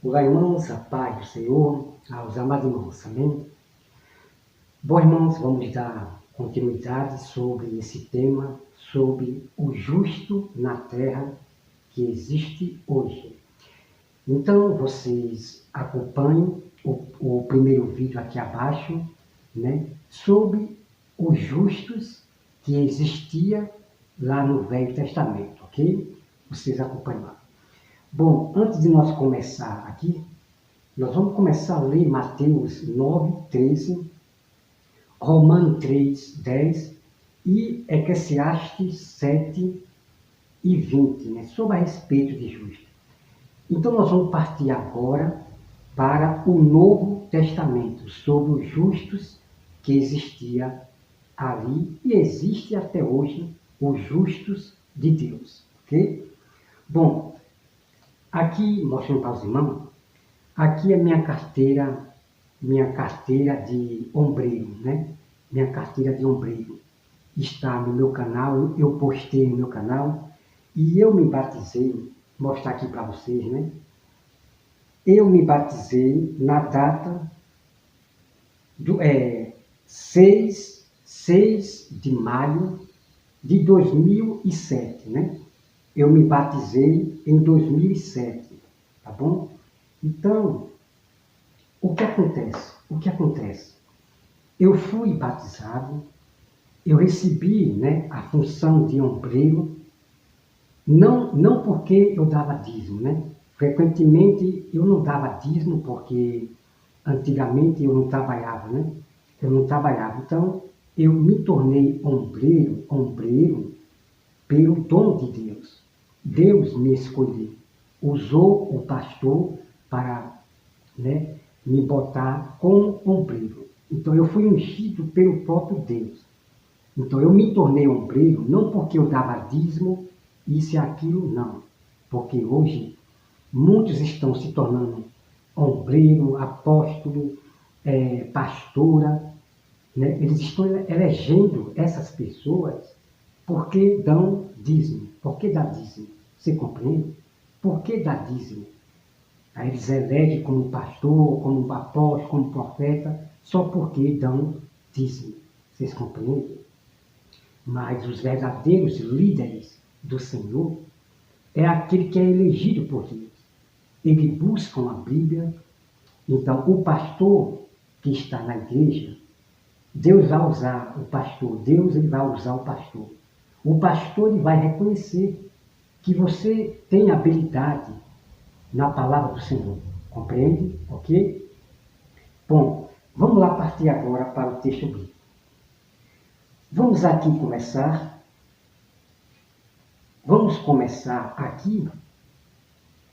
Olá, irmãos, a paz do Senhor, aos amados irmãos, amém? Bom, irmãos, vamos dar continuidade sobre esse tema, sobre o justo na terra que existe hoje. Então, vocês acompanhem o primeiro vídeo aqui abaixo, né, sobre os justos que existia lá no Velho Testamento, ok? Vocês acompanhem lá. Bom, antes de nós começar aqui, nós vamos começar a ler Mateus 9, 13, Romanos 3, 10 e Eclesiastes 7 e 20, né, sobre a respeito de justo. Então nós vamos partir agora para o Novo Testamento, sobre os justos que existia ali e existe até hoje, os justos de Deus, ok? Bom, aqui, mostrando para os irmãos, aqui é minha carteira de ombreiro, né? Minha carteira de ombreiro está no meu canal, eu postei no meu canal e eu me batizei, vou mostrar aqui para vocês, né? Eu me batizei na data do 6 de maio de 2007, né? Eu me batizei em 2007, tá bom? Então, o que acontece? Eu fui batizado, eu recebi, né, a função de ombreiro, não porque eu dava dízimo, né? Frequentemente eu não dava dízimo porque antigamente eu não trabalhava, né? Então, eu me tornei ombreiro pelo dom de Deus. Deus me escolheu, usou o pastor para, né, me botar como ombreiro. Então eu fui ungido pelo próprio Deus. Então eu me tornei ombreiro não porque eu dava dízimo, isso e aquilo, não. Porque hoje muitos estão se tornando ombreiro, apóstolo, pastora, né? Eles estão elegendo essas pessoas porque dão dízimo. Por que dá dízimo? Você compreende? Por que dá dízimo? Aí eles elegem como pastor, como apóstolo, como profeta, só porque dão dízimo. Vocês compreendem? Mas os verdadeiros líderes do Senhor é aquele que é elegido por Deus. Eles buscam a Bíblia. Então, o pastor que está na igreja, Deus vai usar o pastor. Ele vai usar o pastor. O pastor ele vai reconhecer que você tem habilidade na palavra do Senhor. Compreende? Ok? Bom, vamos lá partir agora para o texto bíblico. Vamos aqui começar. Vamos começar aqui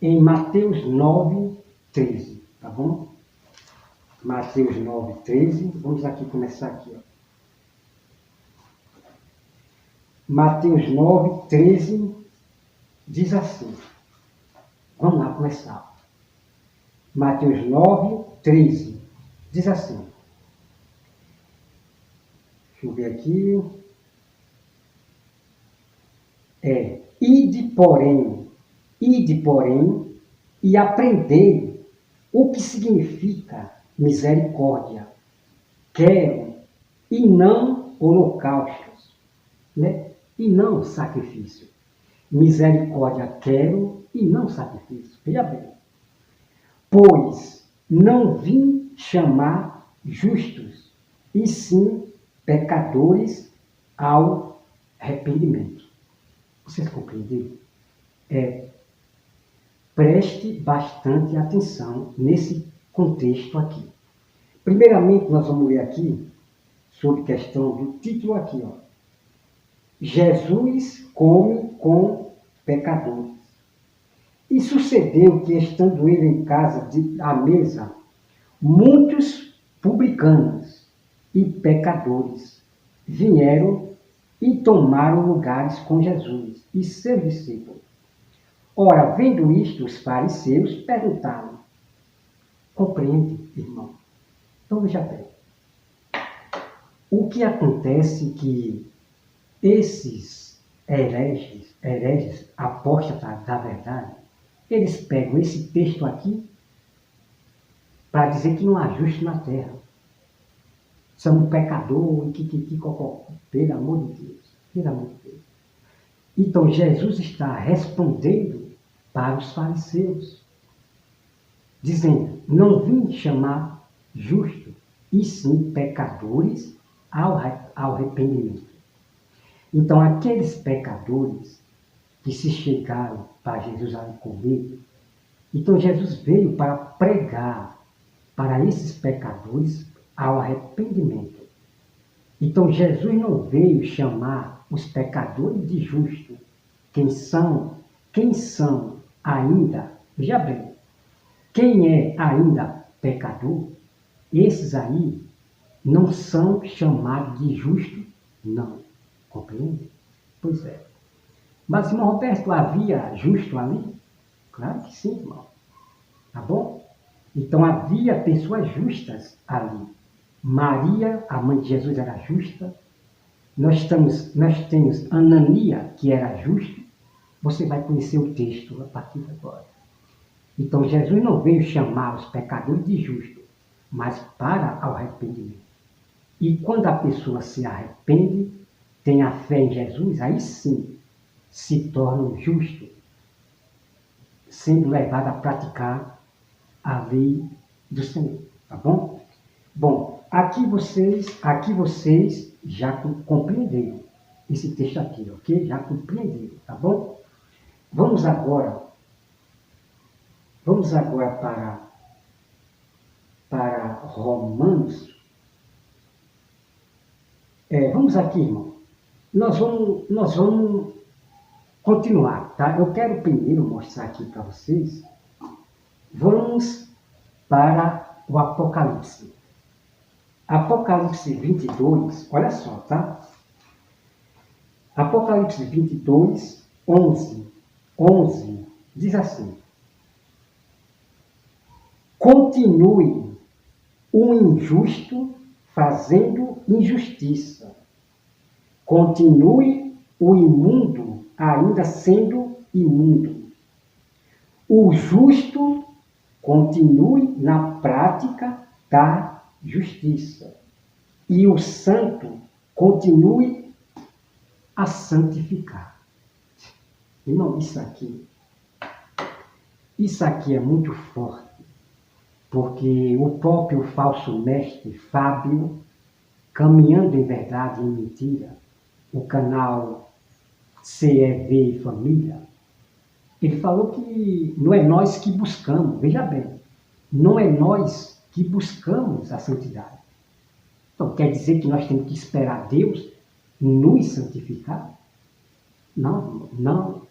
em Mateus 9, 13, tá bom? Mateus 9, 13. Vamos aqui começar aqui, ó. Mateus 9, 13 diz assim. Vamos lá começar. Mateus 9, 13 diz assim. Deixa eu ver aqui. Ide, porém, e aprendei o que significa misericórdia. Quero, e não holocaustos, né? E não sacrifício. Misericórdia quero e não sacrifício. Veja bem. Pois não vim chamar justos, e sim pecadores ao arrependimento. Vocês compreenderam? Preste bastante atenção nesse contexto aqui. Primeiramente, nós vamos ler aqui sobre a questão do título aqui, ó. Jesus come com pecadores. E sucedeu que, estando ele em casa à mesa, muitos publicanos e pecadores vieram e tomaram lugares com Jesus e seus discípulos. Ora, vendo isto, os fariseus perguntaram. Compreende, irmão? Então veja bem. O que acontece que esses hereges apóstatas da verdade, eles pegam esse texto aqui para dizer que não há justo na terra. Somos pecadores, cocó. Pelo amor de Deus. Pelo amor de Deus. Então Jesus está respondendo para os fariseus, dizendo: não vim chamar justo, e sim pecadores ao arrependimento. Então aqueles pecadores que se chegaram para Jesus a comer, então Jesus veio para pregar para esses pecadores ao arrependimento. Então Jesus não veio chamar os pecadores de justo. Quem são ainda, veja bem, quem é ainda pecador, esses aí não são chamados de justo, não. Compreende? Pois é. Mas, irmão Roberto, havia justo ali? Claro que sim, irmão. Tá bom? Então havia pessoas justas ali. Maria, a mãe de Jesus, era justa. Nós temos Anania, que era justo. Você vai conhecer o texto a partir de agora. Então Jesus não veio chamar os pecadores de justos, mas para o arrependimento. E quando a pessoa se arrepende, tem a fé em Jesus, aí sim se torna um justo, sendo levado a praticar a lei do Senhor. Tá bom? Bom, aqui vocês já compreenderam esse texto aqui, ok? Já compreenderam, tá bom? Vamos agora para Romanos. Vamos aqui, irmão. Nós vamos continuar, tá? Eu quero primeiro mostrar aqui para vocês. Vamos para o Apocalipse. Apocalipse 22, olha só, tá? Apocalipse 22, 11, diz assim: continue o injusto fazendo injustiça. Continue o imundo ainda sendo imundo. O justo continue na prática da justiça. E o santo continue a santificar. Irmão, isso aqui é muito forte. Porque o próprio falso mestre Fábio, caminhando em verdade e em mentira, o canal CEV Família, ele falou que não é nós que buscamos, veja bem, não é nós que buscamos a santidade. Então quer dizer que nós temos que esperar Deus nos santificar? Não, não.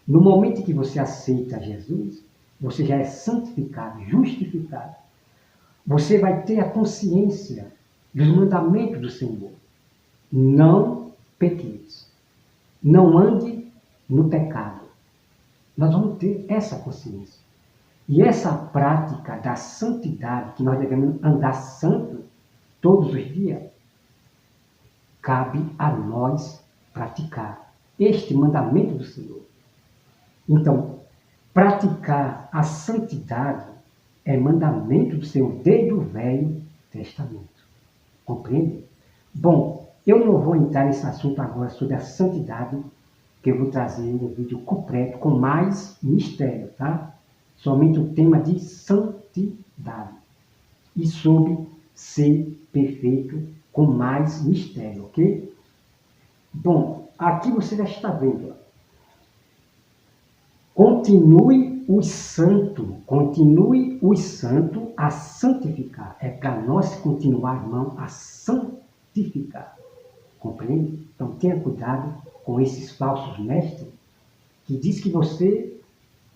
No momento em que você aceita Jesus, você já é santificado, justificado. Você vai ter a consciência dos mandamentos do Senhor. Não pequeis. Não ande no pecado. Nós vamos ter essa consciência. E essa prática da santidade, que nós devemos andar santo todos os dias, cabe a nós praticar este mandamento do Senhor. Então, praticar a santidade é mandamento do Senhor desde o Velho Testamento. Compreende? Bom, eu não vou entrar nesse assunto agora sobre a santidade, que eu vou trazer um vídeo completo com mais mistério, tá? Somente o tema de santidade. E sobre ser perfeito com mais mistério, ok? Bom, aqui você já está vendo. Continue o santo a santificar. É para nós continuar, irmão, a santificar. Compreende? Então tenha cuidado com esses falsos mestres que diz que você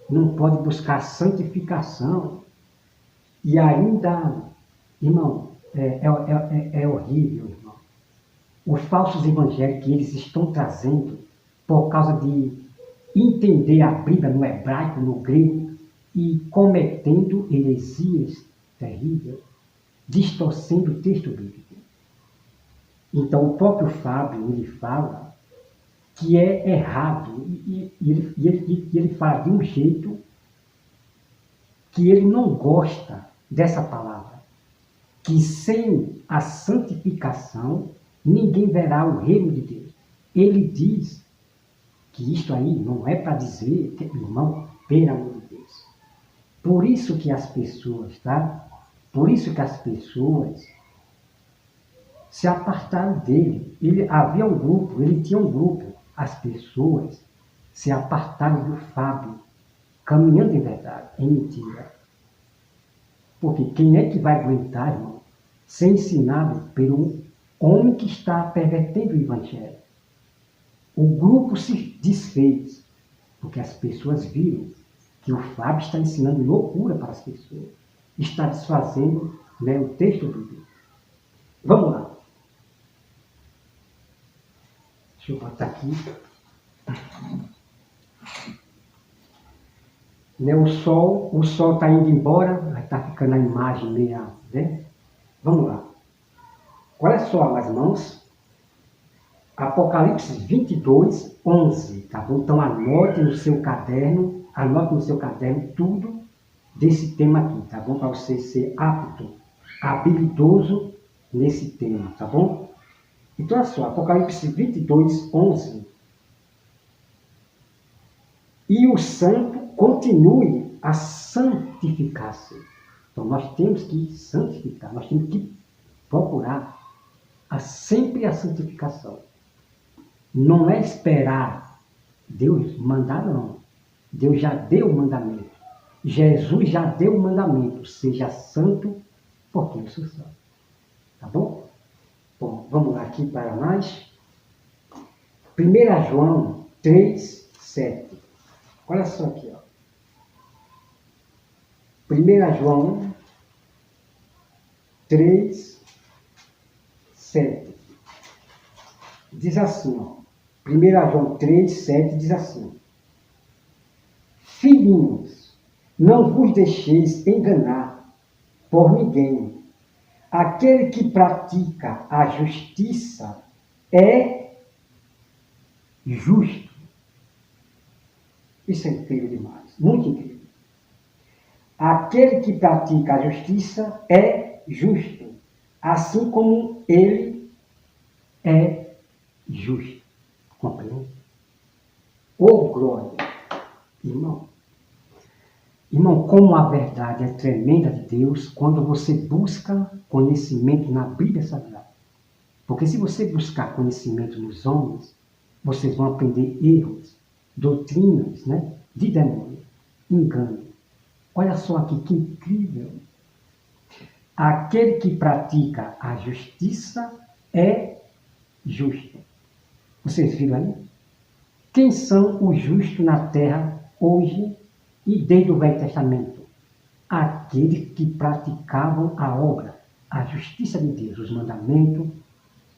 não pode buscar santificação e ainda, irmão, é horrível, irmão. Os falsos evangelhos que eles estão trazendo por causa de entender a Bíblia no hebraico, no grego, e cometendo heresias terríveis, distorcendo o texto bíblico. Então, o próprio Fábio, ele fala que é errado, e ele fala de um jeito que ele não gosta dessa palavra, que sem a santificação ninguém verá o reino de Deus. Ele diz que isto aí não é para dizer, irmão, pelo amor de Deus. Por isso que as pessoas, tá? Por isso que as pessoas se apartaram dele. Havia um grupo, ele tinha um grupo. As pessoas se apartaram do Fábio, caminhando em verdade, em mentira. Porque quem é que vai aguentar, irmão, ser ensinado por um homem que está pervertendo o Evangelho? O grupo se desfez, porque as pessoas viram que o Fábio está ensinando loucura para as pessoas. Está desfazendo, né, o texto bíblico. Vamos lá. Deixa eu botar aqui. Né, o sol está indo embora, vai estar ficando a imagem meia, né? Vamos lá. Olha só, meus irmãos. Apocalipse 22, 11, tá bom? Então anote no seu caderno tudo desse tema aqui, tá bom? Para você ser apto, habilidoso nesse tema, tá bom? Então, olha só, Apocalipse 22, 11. E o santo continue a santificar-se. Então, nós temos que santificar, nós temos que procurar sempre a santificação. Não é esperar Deus mandar, não. Deus já deu o mandamento. Jesus já deu o mandamento. Seja santo, porque eu sou santo. Tá bom? Bom, vamos lá aqui para mais. 1 João 3, 7. Olha só aqui, ó. 1 João 3, 7. Diz assim, ó. 1 João 3, 7 diz assim: Filhinhos, não vos deixeis enganar por ninguém. Aquele que pratica a justiça é justo. Isso é incrível demais, muito incrível. Aquele que pratica a justiça é justo, assim como ele é justo. Compreende? Oh, glória! Irmão, como a verdade é tremenda de Deus quando você busca conhecimento na Bíblia Sagrada. Porque se você buscar conhecimento nos homens, vocês vão aprender erros, doutrinas, né, de demônio, engano. Olha só aqui que incrível! Aquele que pratica a justiça é justo. Vocês viram aí? Quem são os justos na terra hoje e desde o Velho Testamento? Aqueles que praticavam a obra, a justiça de Deus, os mandamentos.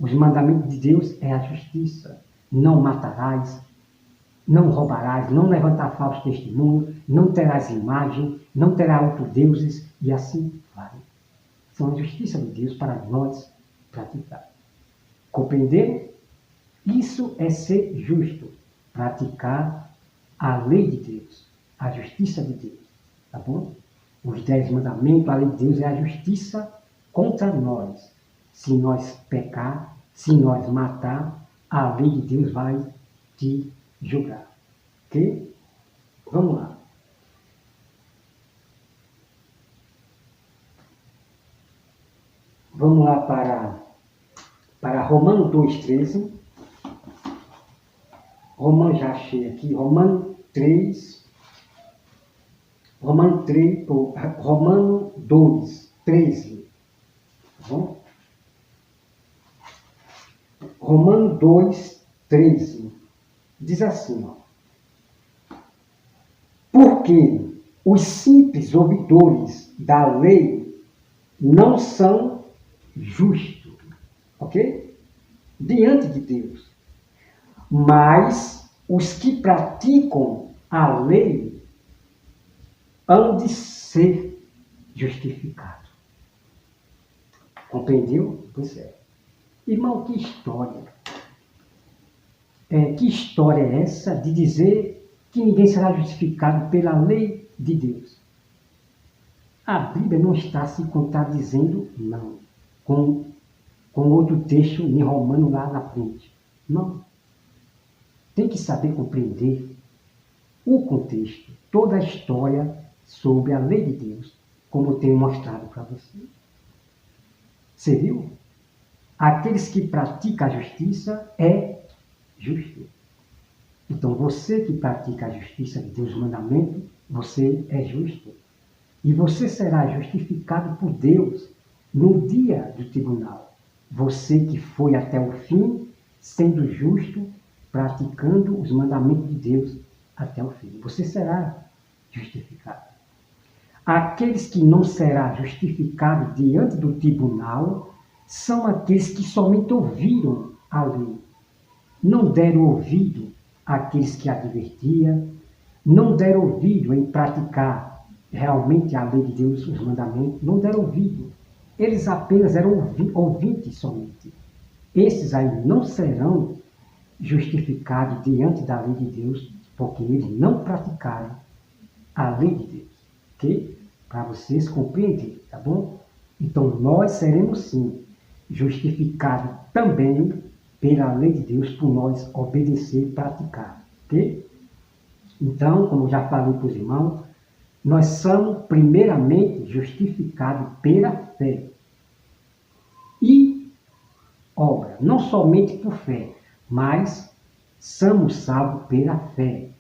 Os mandamentos de Deus é a justiça. Não matarás, não roubarás, não levantar falso testemunho, não terás imagem, não terás outros deuses, e assim vai. São a justiça de Deus para nós praticar. Compreenderam? Isso é ser justo, praticar a lei de Deus, a justiça de Deus, tá bom? Os 10 mandamentos, a lei de Deus é a justiça contra nós. Se nós pecar, se nós matar, a lei de Deus vai te julgar, ok? Vamos lá. Vamos lá para Romanos 2,13. Romanos, já achei aqui, Romanos 2, 13. Tá bom? Romanos 2, 13. Diz assim, ó. Porque os simples ouvidores da lei não são justos, ok? Diante de Deus. Mas os que praticam a lei hão de ser justificados. Compreendeu? Pois é. Irmão, que história. Que história é essa de dizer que ninguém será justificado pela lei de Deus? A Bíblia não está se contradizendo, não, com outro texto em Romano lá na frente. Não. Tem que saber compreender o contexto, toda a história sobre a lei de Deus, como eu tenho mostrado para você. Você viu? Aqueles que praticam a justiça é justo. Então, você que pratica a justiça de Deus, o mandamento, você é justo. E você será justificado por Deus no dia do tribunal. Você que foi até o fim, sendo justo, praticando os mandamentos de Deus até o fim. Você será justificado. Aqueles que não serão justificados diante do tribunal são aqueles que somente ouviram a lei. Não deram ouvido àqueles que advertia, não deram ouvido em praticar realmente a lei de Deus, os mandamentos, não deram ouvido. Eles apenas eram ouvintes somente. Esses aí não serão justificados diante da lei de Deus, porque eles não praticaram a lei de Deus. Ok? Para vocês compreenderem, tá bom? Então, nós seremos sim justificados também pela lei de Deus, por nós obedecer e praticar. Ok? Então, como já falei para os irmãos, nós somos primeiramente justificados pela fé e obra, não somente por fé, mas somos salvos pela fé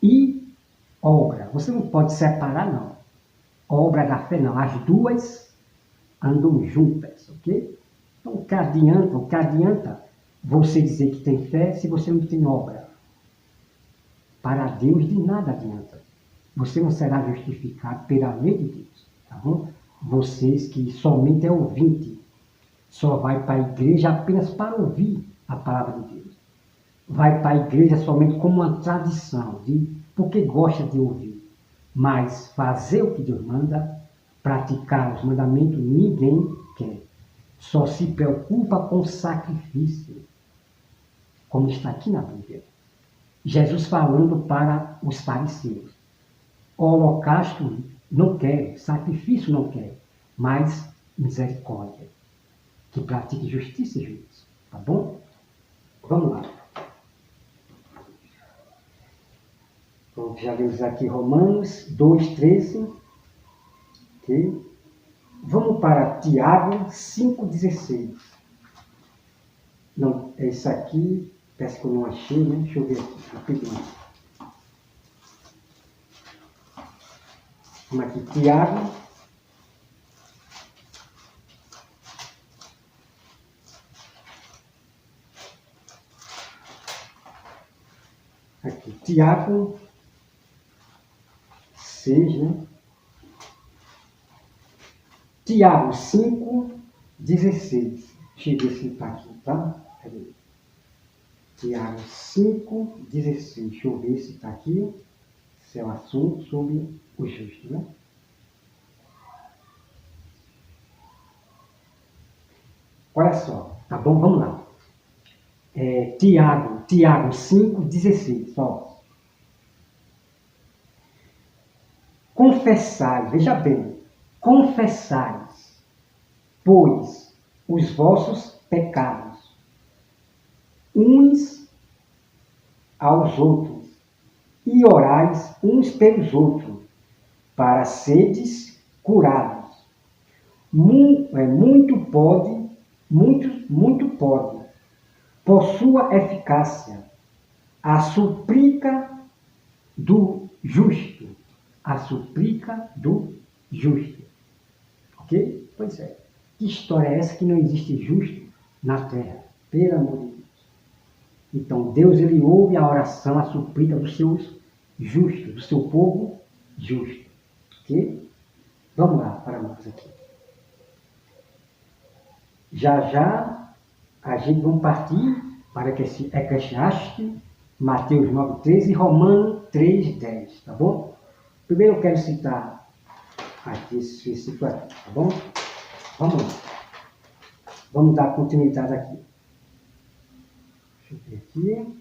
e obra. Você não pode separar, não. Obra da fé, não. As duas andam juntas, ok? Então, o que adianta você dizer que tem fé se você não tem obra? Para Deus de nada adianta. Você não será justificado pela lei de Deus, tá bom? Vocês que somente é ouvinte, só vai para a igreja apenas para ouvir a palavra de Deus. Vai para a igreja somente como uma tradição, porque gosta de ouvir. Mas fazer o que Deus manda, praticar os mandamentos, ninguém quer. Só se preocupa com sacrifício, como está aqui na Bíblia. Jesus falando para os fariseus. Holocausto não quer, sacrifício não quer, mas misericórdia. Que pratique justiça e juízo. Tá bom? Vamos lá. Então, já vimos aqui Romanos 2,13. Ok? Vamos para Tiago 5,16. Não, é isso aqui. Parece que eu não achei, né? Deixa eu ver aqui, rapidinho. Vamos aqui, Tiago. Aqui, Tiago 6, né? Tiago 5,16. Deixa eu ver se está aqui, tá? Cadê? Tiago 5,16. Deixa eu ver se está aqui. Esse é o assunto sobre o justo, né? Olha só, tá bom? Vamos lá. Tiago 5,16. Ó. Confessai, veja bem, confessais, pois, os vossos pecados, uns aos outros, e orais uns pelos outros, para seres curados. Muito pode, muito pode, por sua eficácia, a súplica do justo. A súplica do justo. Ok? Pois é. Que história é essa que não existe justo na terra? Pelo amor de Deus. Então, Deus, ele ouve a oração, a súplica dos seus justos, do seu povo justo. Ok? Vamos lá para nós aqui. Já a gente vai partir para Eclesiastes, Mateus 9,13 e Romanos 3,10, tá bom? Primeiro eu quero citar aqui esse versículo aqui, tá bom? Vamos lá. Vamos dar continuidade aqui. Deixa eu ver aqui.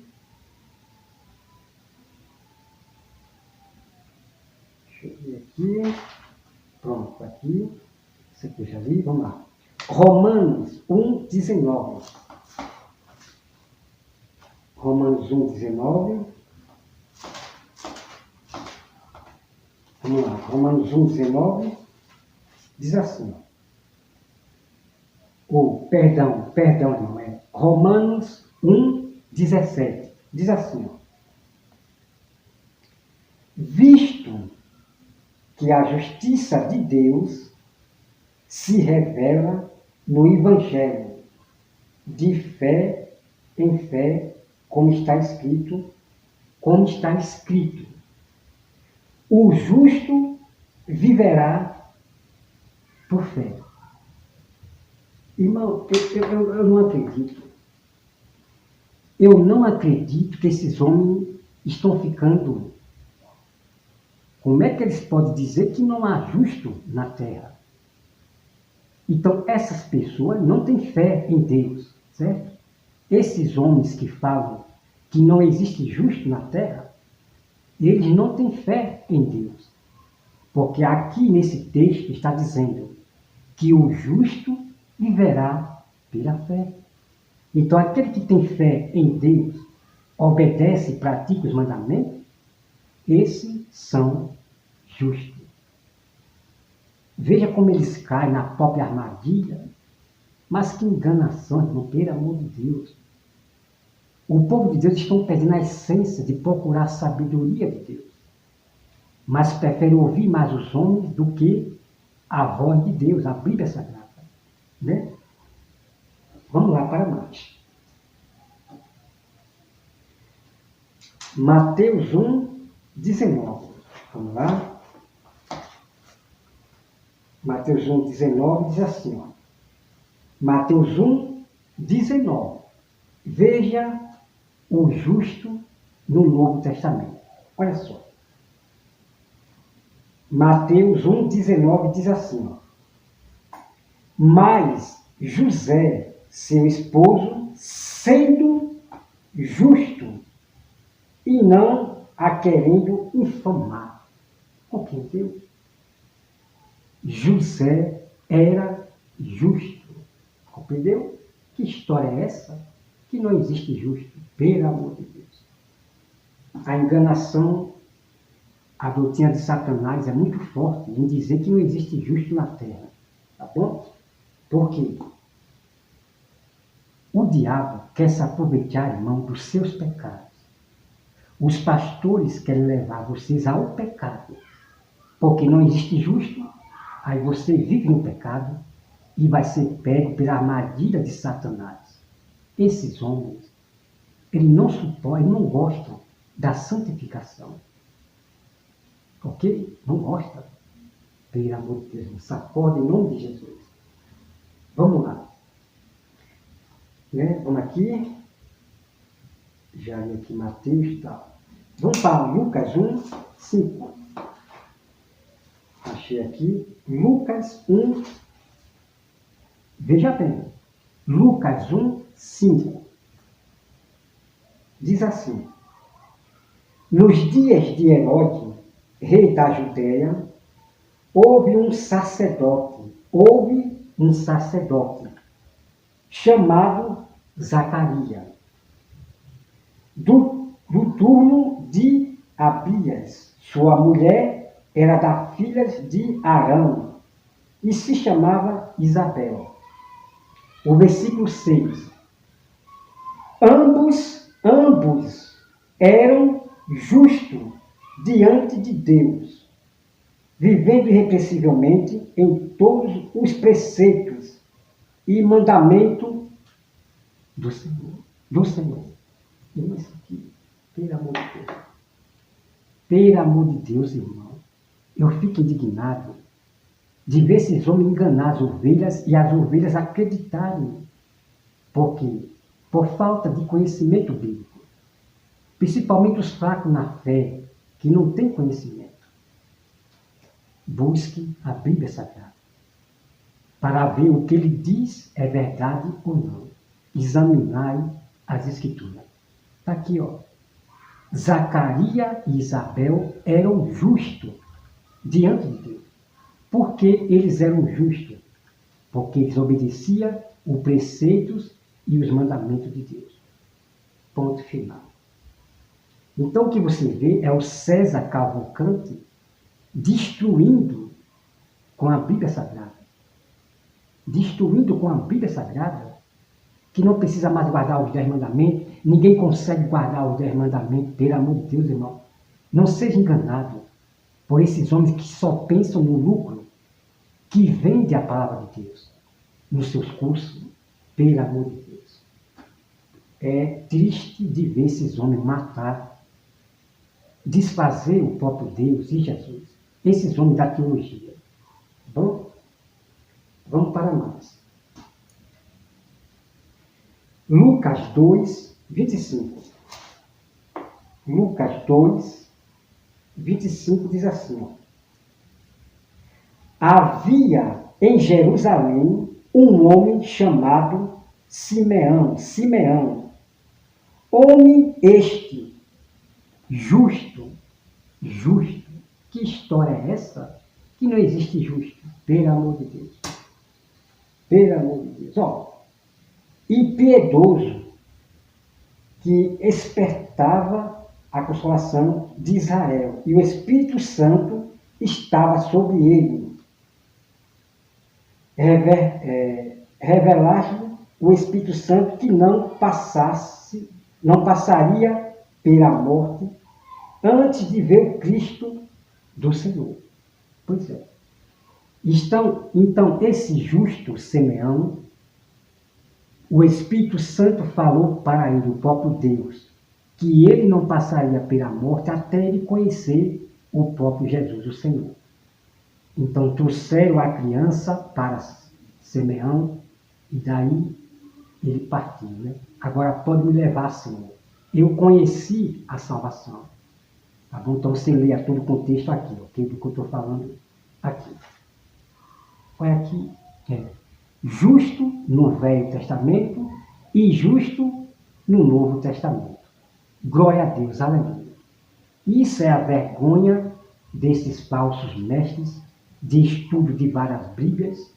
Deixa eu ver aqui. Pronto. aqui. Isso aqui eu já li, vamos lá. Romanos 1:19. Romanos 1:19. Vamos lá, Romanos 1:19 diz assim, perdão, não é. Romanos 1:17 diz assim, visto que a justiça de Deus se revela no Evangelho, de fé em fé, como está escrito, o justo viverá por fé. Irmão, eu não acredito. Eu não acredito que esses homens estão ficando... Como é que eles podem dizer que não há justo na terra? Então, essas pessoas não têm fé em Deus, certo? Esses homens que falam que não existe justo na terra, eles não têm fé em Deus. Porque aqui nesse texto está dizendo que o justo viverá pela fé. Então, aquele que tem fé em Deus, obedece e pratica os mandamentos, esses são justos. Veja como eles caem na própria armadilha. Mas que enganação, irmão, pelo amor de Deus. O povo de Deus estão perdendo a essência de procurar a sabedoria de Deus. Mas preferem ouvir mais os homens do que a voz de Deus, a Bíblia Sagrada. Né? Vamos lá para mais. Mateus 1:19. Vamos lá. Mateus 1:19 diz assim, ó. Mateus 1:19. Veja o justo no Novo Testamento. Olha só. Mateus 1:19 diz assim, ó. Mas José, seu esposo, sendo justo e não a querendo infamar. Compreendeu? José era justo. Compreendeu? Que história é essa? Que não existe justo, pelo amor de Deus. A enganação, a doutrina de Satanás é muito forte em dizer que não existe justo na terra. Tá bom? Por quê? O diabo quer se aproveitar, irmão, dos seus pecados. Os pastores querem levar vocês ao pecado. Porque não existe justo, aí você vive no pecado e vai ser pego pela armadilha de Satanás. Esses homens, eles não suportam, eles não gostam da santificação. Ok? Não gostam. Pelo amor de Deus, sacode em nome de Jesus. Vamos lá. Né? Vamos aqui. Já li aqui Mateus e tal. Vamos para Lucas 1:5. Achei aqui. Lucas 1. Veja bem. Lucas 1:5. Diz assim. Nos dias de Herodes, rei da Judéia, houve um sacerdote chamado Zacarias, do turno de Abias. Sua mulher era da filha de Arão e se chamava Isabel. O versículo 6. Ambos eram justos diante de Deus, vivendo irrepreensivelmente em todos os preceitos e mandamentos do Senhor. Isso aqui, pelo amor de Deus. Pelo amor de Deus, irmão. Eu fico indignado de ver esses homens enganar as ovelhas e as ovelhas acreditarem. Por quê? Por falta de conhecimento bíblico. Principalmente os fracos na fé, que não têm conhecimento. Busque a Bíblia Sagrada para ver o que ele diz é verdade ou não. Examinai as Escrituras. Está aqui, ó. Zacarias e Isabel eram justos diante de Deus. Porque eles eram justos, porque eles obedeciam os preceitos e os mandamentos de Deus. Ponto final. Então o que você vê é o César Cavalcante destruindo com a Bíblia Sagrada. Destruindo com a Bíblia Sagrada, que não precisa mais guardar os 10 mandamentos, ninguém consegue guardar os 10 mandamentos, pelo amor de Deus, irmão. Não seja enganado por esses homens que só pensam no lucro, que vendem a palavra de Deus nos seus cursos, pelo amor de Deus. É triste de ver esses homens matar, desfazer o próprio Deus e Jesus. Esses homens da teologia. Bom, vamos para mais. Lucas 2, 25. Lucas 2, 25 diz assim, ó. Havia em Jerusalém um homem chamado Simeão, homem este, justo. Que história é essa? Que não existe justo, pelo amor de Deus. Pelo amor de Deus. Ó, e piedoso, que espertava a consolação de Israel, e o Espírito Santo estava sobre ele. Revelar-lhe o Espírito Santo que não passaria pela morte antes de ver o Cristo do Senhor. Pois é. Então esse justo Simeão, o Espírito Santo falou para ele, o próprio Deus, que ele não passaria pela morte até ele conhecer o próprio Jesus, o Senhor. Então trouxeram a criança para Simeão e daí ele partiu, né? Agora pode me levar, Senhor. Eu conheci a salvação. Tá bom? Então você leia todo o contexto aqui, ok? Do que eu estou falando aqui. Foi aqui. Justo no Velho Testamento e justo no Novo Testamento. Glória a Deus, aleluia. Isso é a vergonha desses falsos mestres de estudo de várias Bíblias,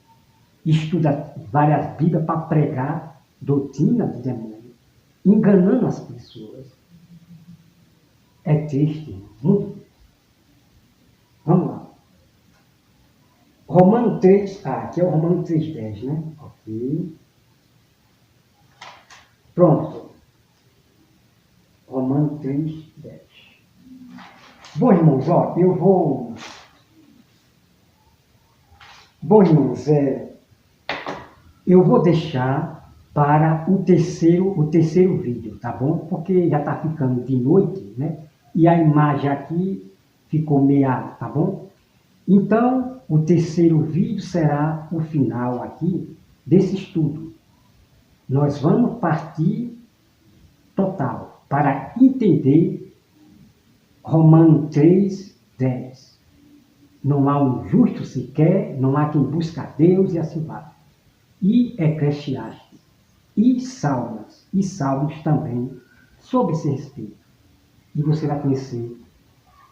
estuda várias Bíblias para pregar doutrina de demônio, enganando as pessoas. É triste, muito triste. Vamos lá. Romano 3, aqui é o Romano 3,10, né? Ok. Pronto. Romano 3,10. Bom, irmãos, ó, eu vou deixar para o terceiro vídeo, tá bom? Porque já está ficando de noite, né? E a imagem aqui ficou meia, tá bom? Então, o terceiro vídeo será o final aqui desse estudo. Nós vamos partir total para entender Romanos 3:10. Não há um justo sequer, não há quem busque a Deus e assim vai. E Eclesiastes, e Salmos também, sobre esse respeito. E você vai conhecer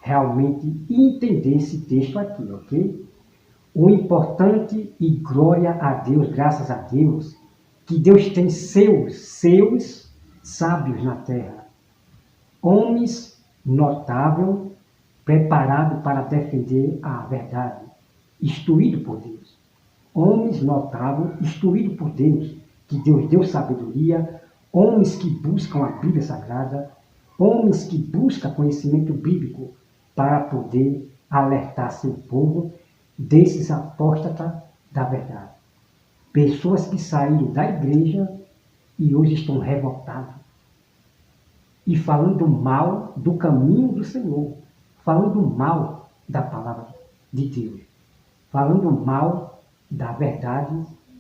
realmente e entender esse texto aqui, ok? O importante e glória a Deus, graças a Deus, que Deus tem seus sábios na terra. Homens notáveis, preparados para defender a verdade, instruídos por Deus. Homens notáveis, instruídos por Deus, que Deus deu sabedoria, homens que buscam a Bíblia Sagrada, homens que buscam conhecimento bíblico para poder alertar seu povo desses apóstatas da verdade. Pessoas que saíram da igreja e hoje estão revoltados e falando mal do caminho do Senhor, falando mal da palavra de Deus, falando mal da verdade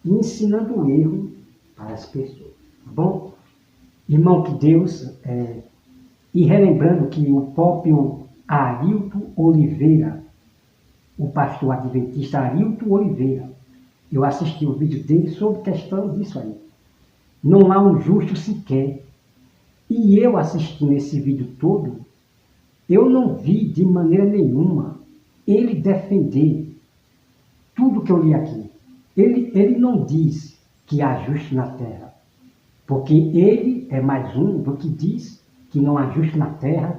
e ensinando o erro para as pessoas. Tá bom? Irmão, que Deus... E relembrando que o próprio Arilton Oliveira, o pastor adventista Arilton Oliveira, eu assisti o vídeo dele sobre questão disso aí. Não há um justo sequer. E eu assistindo esse vídeo todo, eu não vi de maneira nenhuma ele defender tudo que eu li aqui. Ele não diz que há justo na terra, porque ele é mais um do que diz que não há justo na terra.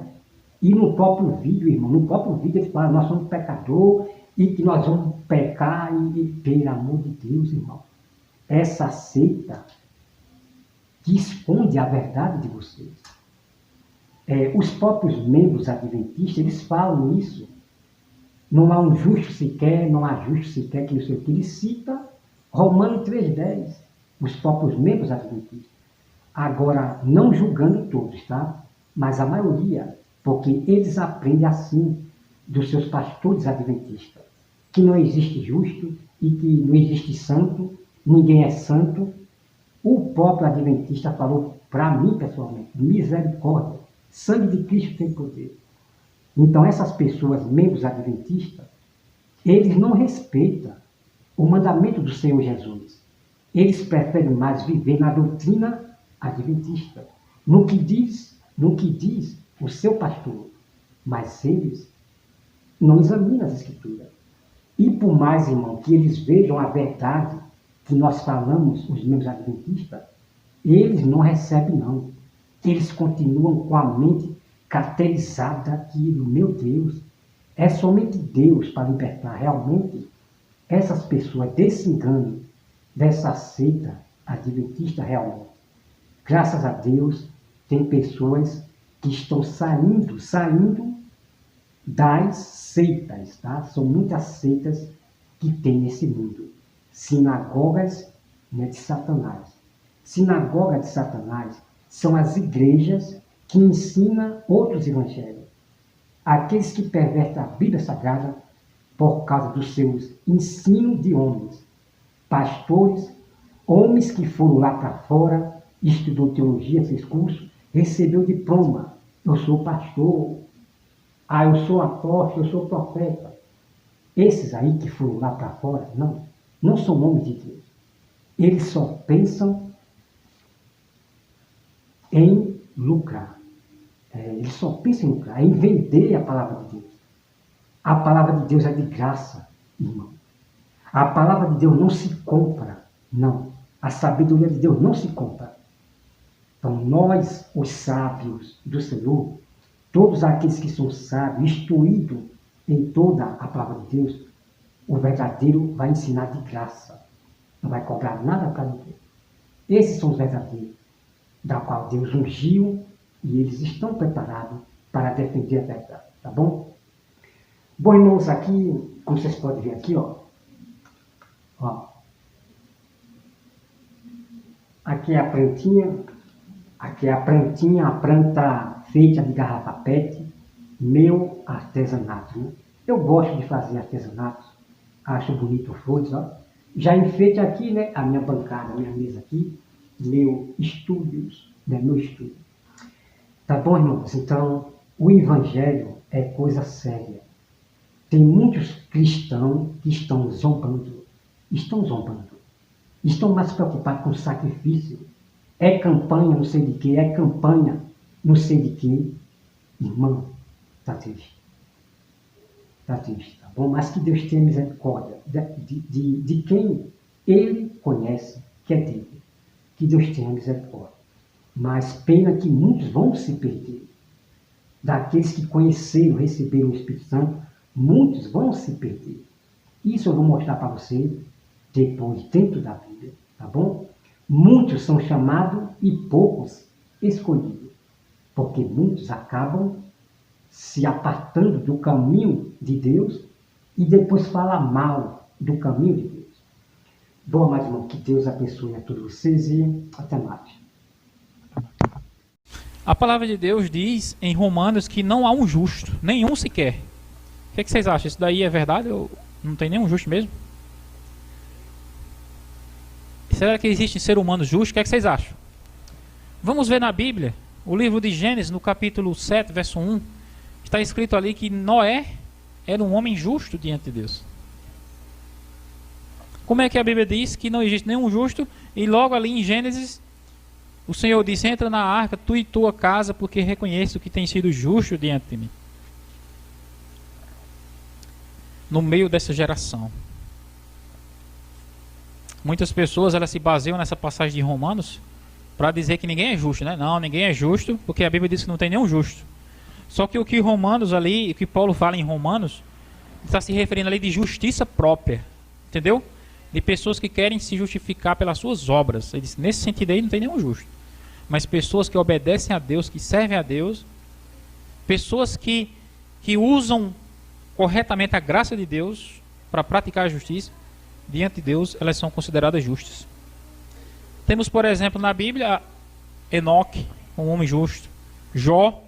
E no próprio vídeo, irmão, no próprio vídeo ele fala, nós somos pecador e que nós vamos pecar e pelo amor de Deus, irmão. Essa seita que esconde a verdade de vocês. Os próprios membros adventistas, eles falam isso. Não há um justo sequer, não há justo sequer, que não sei o que. Ele cita Romanos 3,10, os próprios membros adventistas. Agora, não julgando todos, tá? Mas a maioria, porque eles aprendem assim dos seus pastores adventistas, que não existe justo e que não existe santo, ninguém é santo. O próprio adventista falou para mim, pessoalmente, misericórdia, sangue de Cristo tem poder. Então, essas pessoas, membros adventistas, eles não respeitam o mandamento do Senhor Jesus. Eles preferem mais viver na doutrina adventista, no que diz o seu pastor, mas eles não examinam as Escrituras. E por mais, irmão, que eles vejam a verdade que nós falamos, os membros adventistas, eles não recebem, não. Eles continuam com a mente caracterizada daquilo. Meu Deus, é somente Deus para libertar realmente essas pessoas desse engano, dessa seita adventista realmente. Graças a Deus, tem pessoas que estão saindo das seitas, tá? São muitas seitas que tem nesse mundo. Sinagogas, né, de Satanás. Sinagoga de Satanás são as igrejas que ensinam outros evangelhos. Aqueles que pervertem a Bíblia Sagrada por causa dos seus ensinos de homens. Pastores, homens que foram lá para fora, estudou teologia, fez curso, recebeu diploma. Eu sou pastor, eu sou apóstolo, eu sou profeta. Esses aí que foram lá para fora, não são homens de Deus. Eles só pensam em lucrar. Eles só pensam em lucrar, em vender a palavra de Deus. A palavra de Deus é de graça, irmão. A palavra de Deus não se compra, não. A sabedoria de Deus não se compra. Então, nós, os sábios do Senhor, todos aqueles que são sábios, instruídos em toda a palavra de Deus, o verdadeiro vai ensinar de graça. Não vai cobrar nada para ninguém. Esses são os verdadeiros, da qual Deus ungiu e eles estão preparados para defender a verdade. Tá bom? Bom, irmãos, aqui, como vocês podem ver aqui, ó. Aqui é a plantinha. Aqui é a plantinha, a planta feita de garrafa PET, meu artesanato. Né? Eu gosto de fazer artesanatos, acho bonito flores, ó. Já enfeite aqui, né, a minha bancada, a minha mesa aqui, meu estúdios, né, meu estúdio. Tá bom, irmãos? Então, o evangelho é coisa séria. Tem muitos cristãos que estão zombando. Estão mais preocupados com o sacrifício. É campanha não sei de quê, é campanha não sei de quê. Irmão, está triste. Está triste, tá bom? Mas que Deus tenha misericórdia de quem Ele conhece, que é dele. Que Deus tenha misericórdia. Mas pena que muitos vão se perder. Daqueles que conheceram, receberam o Espírito Santo, muitos vão se perder. Isso eu vou mostrar para você depois, dentro da Bíblia, tá bom? Muitos são chamados e poucos escolhidos, porque muitos acabam se apartando do caminho de Deus e depois falam mal do caminho de Deus. Bom, amados irmãos, que Deus abençoe a todos vocês e até mais. A palavra de Deus diz em Romanos que não há um justo, nenhum sequer. O que vocês acham? Isso daí é verdade ou não tem nenhum justo mesmo? Será que existe ser humano justo? O que vocês acham? Vamos ver na Bíblia, o livro de Gênesis, no capítulo 7, verso 1, está escrito ali que Noé era um homem justo diante de Deus. Como é que a Bíblia diz que não existe nenhum justo? E logo ali em Gênesis, o Senhor disse, entra na arca, tu e tua casa, porque reconheço que tem sido justo diante de mim. No meio dessa geração. Muitas pessoas elas se baseiam nessa passagem de Romanos para dizer que ninguém é justo, né? Não, ninguém é justo, porque a Bíblia diz que não tem nenhum justo. Só que o que Romanos ali, o que Paulo fala em Romanos, está se referindo ali de justiça própria, entendeu? De pessoas que querem se justificar pelas suas obras. Ele diz, nesse sentido aí não tem nenhum justo. Mas pessoas que obedecem a Deus, que servem a Deus, pessoas que usam corretamente a graça de Deus para praticar a justiça, diante de Deus, elas são consideradas justas. Temos, por exemplo, na Bíblia, Enoque, um homem justo. Jó.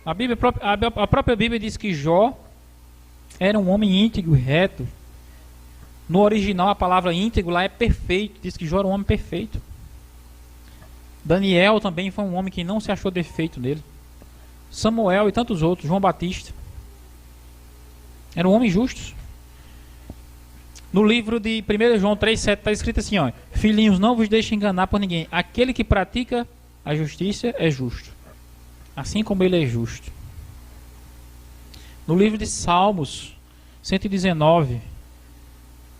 A própria Bíblia diz que Jó era um homem íntegro e reto. No original, a palavra íntegro lá é perfeito. Diz que Jó era um homem perfeito. Daniel também foi um homem que não se achou defeito nele. Samuel e tantos outros. João Batista. Eram homens justos. No livro de 1 João 3,7 está escrito assim, ó, filhinhos, não vos deixem enganar por ninguém. Aquele que pratica a justiça é justo, assim como ele é justo. No livro de Salmos 119,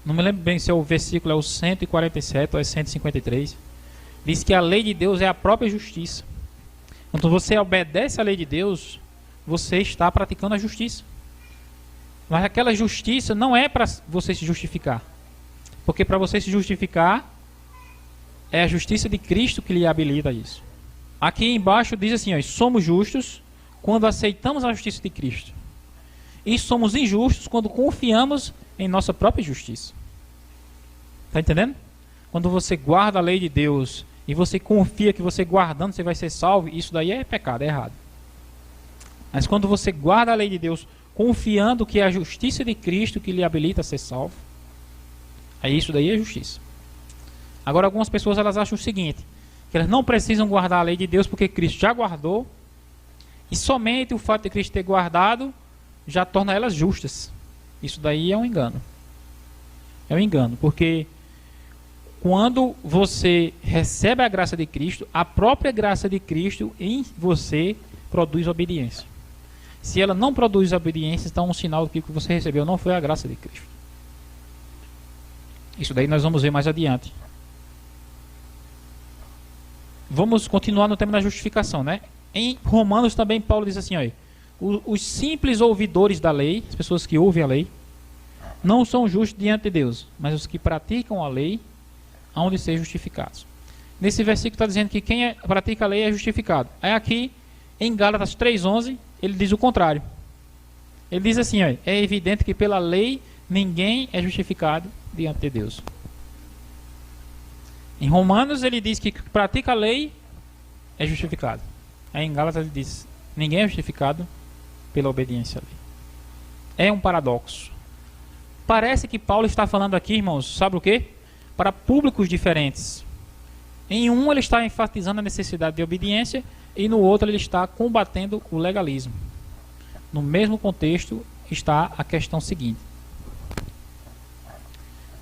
não me lembro bem se é o versículo é o 147 ou é 153, diz que a lei de Deus é a própria justiça. Quando você obedece à lei de Deus, você está praticando a justiça. Mas aquela justiça não é para você se justificar. Porque para você se justificar, é a justiça de Cristo que lhe habilita isso. Aqui embaixo diz assim, ó, somos justos quando aceitamos a justiça de Cristo. E somos injustos quando confiamos em nossa própria justiça. Está entendendo? Quando você guarda a lei de Deus e você confia que você guardando você vai ser salvo, isso daí é pecado, é errado. Mas quando você guarda a lei de Deus confiando que é a justiça de Cristo que lhe habilita a ser salvo, aí isso daí é justiça. Agora algumas pessoas elas acham o seguinte, que elas não precisam guardar a lei de Deus porque Cristo já guardou, e somente o fato de Cristo ter guardado já torna elas justas. Isso daí é um engano. É um engano, porque quando você recebe a graça de Cristo, a própria graça de Cristo em você produz obediência. Se ela não produz obediência, então um sinal do que você recebeu não foi a graça de Cristo. Isso daí nós vamos ver mais adiante. Vamos continuar no tema da justificação, né? Em Romanos também Paulo diz assim, ó, os simples ouvidores da lei, as pessoas que ouvem a lei, não são justos diante de Deus, mas os que praticam a lei hão de ser justificados. Nesse versículo está dizendo que quem pratica a lei é justificado. Aí aqui, em Gálatas 3:11, ele diz o contrário. Ele diz assim, ó, é evidente que pela lei ninguém é justificado diante de Deus. Em Romanos ele diz que pratica a lei é justificado. Aí em Gálatas ele diz, ninguém é justificado pela obediência à lei. É um paradoxo. Parece que Paulo está falando aqui, irmãos, sabe o quê? Para públicos diferentes. Em um ele está enfatizando a necessidade de obediência, e no outro ele está combatendo o legalismo. No mesmo contexto está a questão seguinte,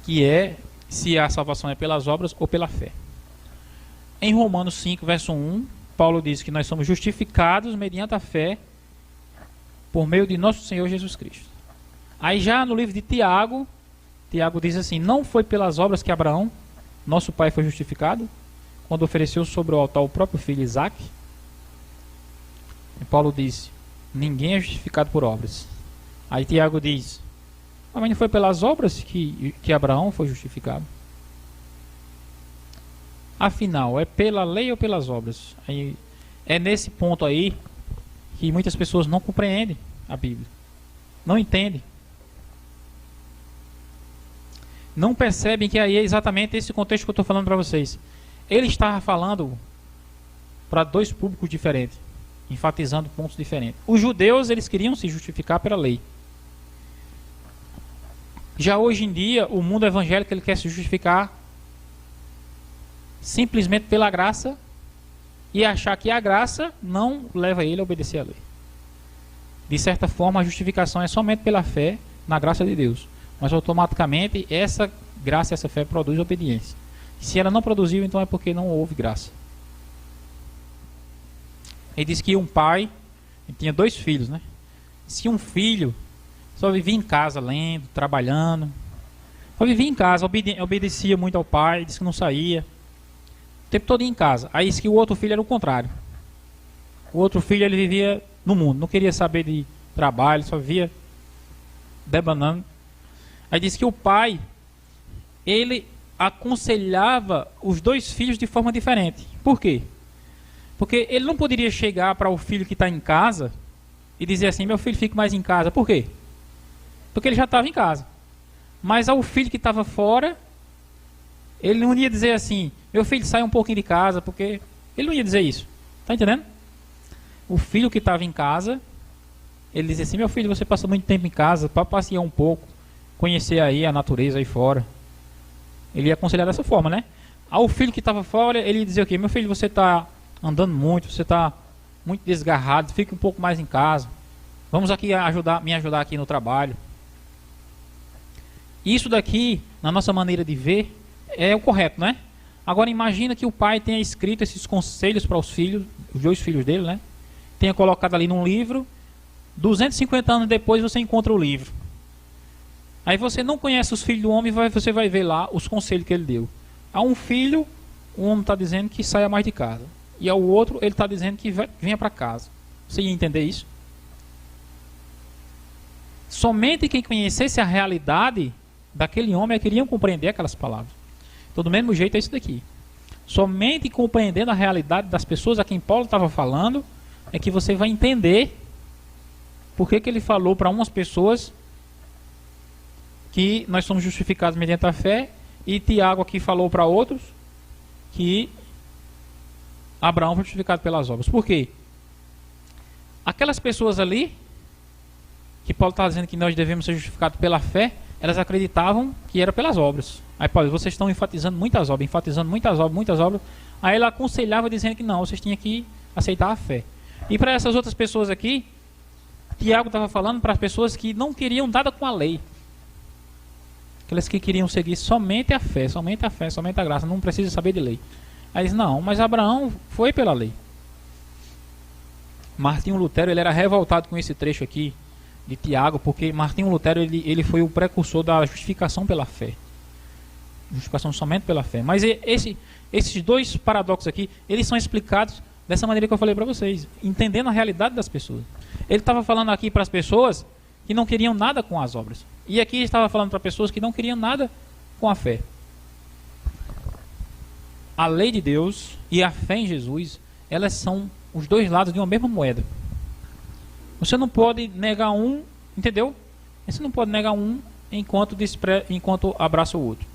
que é se a salvação é pelas obras ou pela fé. Em Romanos 5, verso 1, Paulo diz que nós somos justificados mediante a fé por meio de nosso Senhor Jesus Cristo. Aí já no livro de Tiago, Tiago diz assim, não foi pelas obras que Abraão, nosso pai, foi justificado, quando ofereceu sobre o altar o próprio filho Isaque. E Paulo diz, ninguém é justificado por obras. Aí Tiago diz, mas não foi pelas obras que Abraão foi justificado? Afinal, é pela lei ou pelas obras? Aí, é nesse ponto aí que muitas pessoas não compreendem a Bíblia. Não entendem. Não percebem que aí é exatamente esse contexto que eu estou falando para vocês. Ele estava falando para dois públicos diferentes, enfatizando pontos diferentes. Os judeus, eles queriam se justificar pela lei. Já hoje em dia, o mundo evangélico, ele quer se justificar simplesmente pela graça e achar que a graça não leva ele a obedecer a lei. De certa forma, a justificação é somente pela fé na graça de Deus. Mas automaticamente essa graça, essa fé produz obediência. Se ela não produziu, então é porque não houve graça. Ele diz que um pai tinha 2 filhos, né? Se um filho só vivia em casa lendo, trabalhando, Só vivia em casa, obedecia muito ao pai, disse que não saía. O tempo todo em casa. Aí disse que o outro filho era o contrário. O outro filho, ele vivia no mundo, não queria saber de trabalho, só vivia debanando. Aí disse que o pai, ele aconselhava os dois filhos de forma diferente. Por quê? Porque ele não poderia chegar para o filho que está em casa e dizer assim, meu filho, fique mais em casa. Por quê? Porque ele já estava em casa. Mas ao filho que estava fora, ele não ia dizer assim, meu filho, sai um pouquinho de casa, porque ele não ia dizer isso. Está entendendo? O filho que estava em casa, ele dizia assim, meu filho, você passa muito tempo em casa, para passear um pouco, conhecer aí a natureza aí fora. Ele ia aconselhar dessa forma, né? Ao filho que estava fora, ele ia dizer o quê? Meu filho, você está andando muito, você está muito desgarrado, fique um pouco mais em casa. Vamos aqui me ajudar aqui no trabalho. Isso daqui, na nossa maneira de ver, é o correto, né? Agora imagina que o pai tenha escrito esses conselhos para os filhos, os dois filhos dele, né? Tenha colocado ali num livro. 250 anos depois você encontra o livro. Aí você não conhece os filhos do homem, você vai ver lá os conselhos que ele deu. A um filho, o homem está dizendo que saia mais de casa. E ao outro, ele está dizendo que venha para casa. Você ia entender isso? Somente quem conhecesse a realidade daquele homem queriam compreender aquelas palavras. Então, do mesmo jeito é isso daqui. Somente compreendendo a realidade das pessoas a quem Paulo estava falando, é que você vai entender por que ele falou para umas pessoas que nós somos justificados mediante a fé, e Tiago aqui falou para outros que Abraão foi justificado pelas obras. Por quê? Aquelas pessoas ali, que Paulo está dizendo que nós devemos ser justificados pela fé, elas acreditavam que era pelas obras. Aí Paulo, vocês estão enfatizando muitas obras. Aí ele aconselhava dizendo que não, vocês tinham que aceitar a fé. E para essas outras pessoas aqui, Tiago estava falando para as pessoas que não queriam nada com a lei. Aquelas que queriam seguir somente a fé, somente a graça, não precisa saber de lei. Aí diz, não, mas Abraão foi pela lei. Martinho Lutero, ele era revoltado com esse trecho aqui de Tiago, porque Martinho Lutero, ele foi o precursor da justificação pela fé. Justificação somente pela fé. Mas esses dois paradoxos aqui, eles são explicados dessa maneira que eu falei para vocês, entendendo a realidade das pessoas. Ele estava falando aqui para as pessoas que não queriam nada com as obras. E aqui ele estava falando para pessoas que não queriam nada com a fé. A lei de Deus e a fé em Jesus, elas são os dois lados de uma mesma moeda. Você não pode negar um, entendeu? Você não pode negar um enquanto abraça o outro.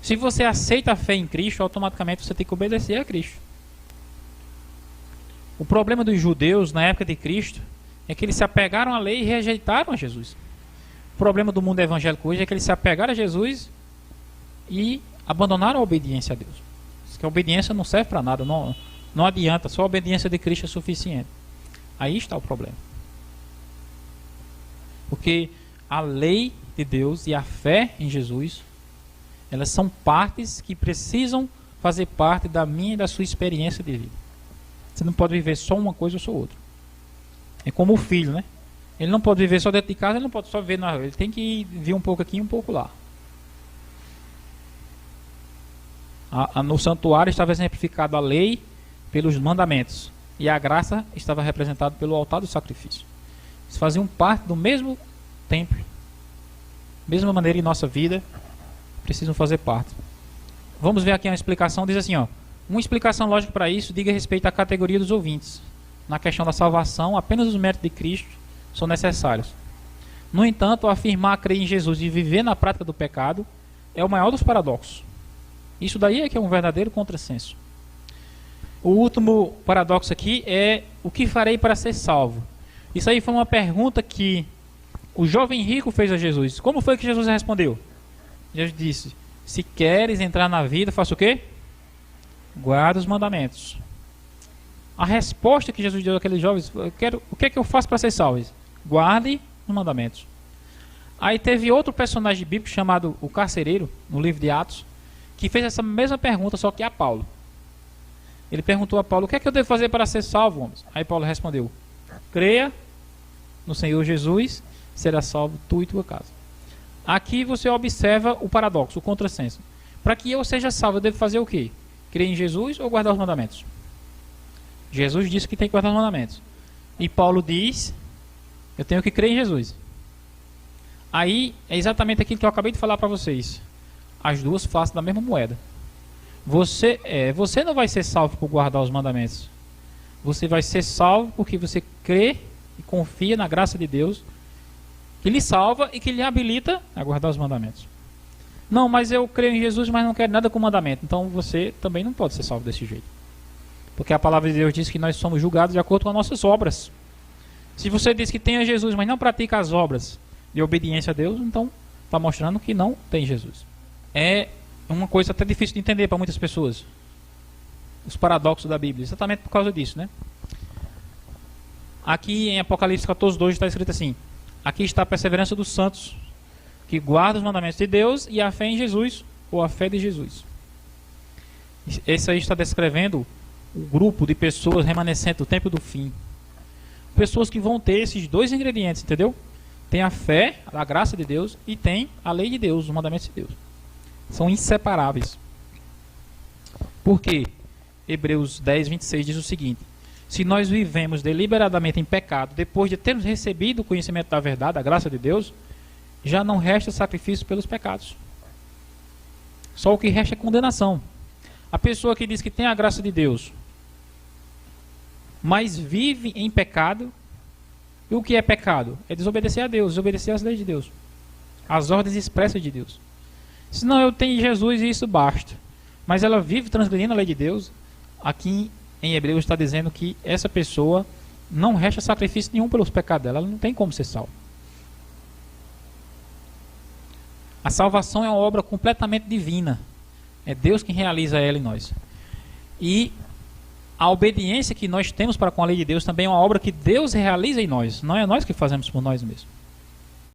Se você aceita a fé em Cristo, automaticamente você tem que obedecer a Cristo. O problema dos judeus na época de Cristo é que eles se apegaram à lei e rejeitaram a Jesus. O problema do mundo evangélico hoje é que eles se apegaram a Jesus e abandonaram a obediência a Deus. Diz que a obediência não serve para nada, não adianta, só a obediência de Cristo é suficiente. Aí está o problema. Porque a lei de Deus e a fé em Jesus, elas são partes que precisam fazer parte da minha e da sua experiência de vida. Você não pode viver só uma coisa ou só outra. É como o filho, né? Ele não pode viver só dentro de casa, ele não pode só viver na rua. Ele tem que vir um pouco aqui e um pouco lá. No santuário estava exemplificado a lei pelos mandamentos. E a graça estava representada pelo altar do sacrifício. Eles faziam parte do mesmo templo. Mesma maneira em nossa vida, precisam fazer parte. Vamos ver aqui uma explicação, diz assim, ó. Uma explicação lógica para isso diga respeito à categoria dos ouvintes. Na questão da salvação, apenas os méritos de Cristo são necessários. No entanto, afirmar crer em Jesus e viver na prática do pecado é o maior dos paradoxos. Isso daí é que é um verdadeiro contrassenso. O último paradoxo aqui é o que farei para ser salvo? Isso aí foi uma pergunta que o jovem rico fez a Jesus. Como foi que Jesus respondeu? Jesus disse, se queres entrar na vida, faça o quê? Guarda os mandamentos. A resposta que Jesus deu àqueles jovens, o que é que eu faço para ser salvo? Guarde os mandamentos. Aí teve outro personagem bíblico chamado o carcereiro, no livro de Atos, que fez essa mesma pergunta, só que a Paulo. Ele perguntou a Paulo, o que é que eu devo fazer para ser salvo, homens? Aí Paulo respondeu, creia no Senhor Jesus, será salvo tu e tua casa. Aqui você observa o paradoxo, o contrassenso. Para que eu seja salvo, eu devo fazer o quê? Crer em Jesus ou guardar os mandamentos? Jesus disse que tem que guardar os mandamentos. E Paulo diz, eu tenho que crer em Jesus. Aí é exatamente aquilo que eu acabei de falar para vocês. As duas faces da mesma moeda. Você não vai ser salvo por guardar os mandamentos. Você vai ser salvo porque você crê e confia na graça de Deus, que lhe salva e que lhe habilita a guardar os mandamentos. Não, mas eu creio em Jesus, mas não quero nada com o mandamento. Então você também não pode ser salvo desse jeito. Porque a palavra de Deus diz que nós somos julgados de acordo com as nossas obras. Se você diz que tem a Jesus, mas não pratica as obras de obediência a Deus, então está mostrando que não tem Jesus. É uma coisa até difícil de entender para muitas pessoas. Os paradoxos da Bíblia, exatamente por causa disso, né? Aqui em Apocalipse 14:2 está escrito assim: aqui está a perseverança dos santos, que guardam os mandamentos de Deus, e a fé em Jesus, ou a fé de Jesus. Esse aí está descrevendo o grupo de pessoas remanescentes do tempo do fim. Pessoas que vão ter esses dois ingredientes, entendeu? Tem a fé, a graça de Deus, e tem a lei de Deus, os mandamentos de Deus. São inseparáveis. Por quê? Hebreus 10:26 diz o seguinte: se nós vivemos deliberadamente em pecado, depois de termos recebido o conhecimento da verdade, a graça de Deus, já não resta sacrifício pelos pecados. Só o que resta é condenação. A pessoa que diz que tem a graça de Deus, mas vive em pecado. E o que é pecado? É desobedecer a Deus, desobedecer às leis de Deus, as ordens expressas de Deus. Se não, eu tenho Jesus e isso basta. Mas ela vive transgredindo a lei de Deus. Aqui em Hebreus está dizendo que essa pessoa não resta sacrifício nenhum pelos pecados dela. Ela não tem como ser salva. A salvação é uma obra completamente divina. É Deus quem realiza ela em nós. E a obediência que nós temos para com a lei de Deus também é uma obra que Deus realiza em nós. Não é nós que fazemos por nós mesmos.